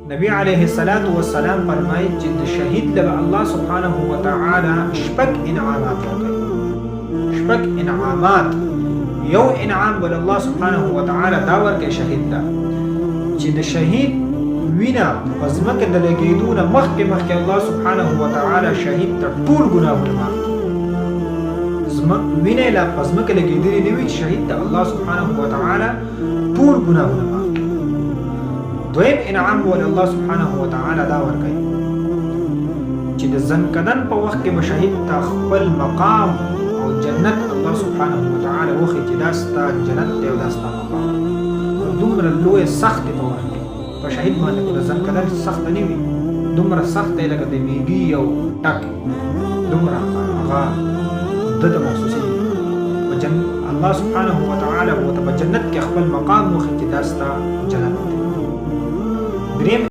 نبی علیه الصلاۃ والسلام فرمایي چې د شهید له الله سبحانه وتعالى شپږ انعامات ورکوي. شپږ انعامات. یو انعام ول الله سبحانه وتعالى دا ورکوي شهید ته چې د شهید وینا پزمکه د لګیدو نه مخکې الله سبحانه وتعالى شهید ته ټول ګناهونه معاف کړي. وینه لا پزمکه لګیدلې نه وي شهید ته الله سبحانه وتعالى ټول ګناهونه معاف کړي. دویم انعام ول الله سبحانه وتعالى دا ورکوي چې د ځنکدن په وخت کې شهید ته خپل مقام او جنت الله سبحانه وتعالى وخی چې دا ستا جنت دی او دا ستا مقام. دومره لوی سخت په وخت کې په شهید باندې د ځنکدن سخت نه وي. دومره سخت دی لکه د میږي او ټک. دومره هغه د محسوسي الله سبحانه وتعالى په جنت کې خپل مقام وخی چې دا ستا جنت دی.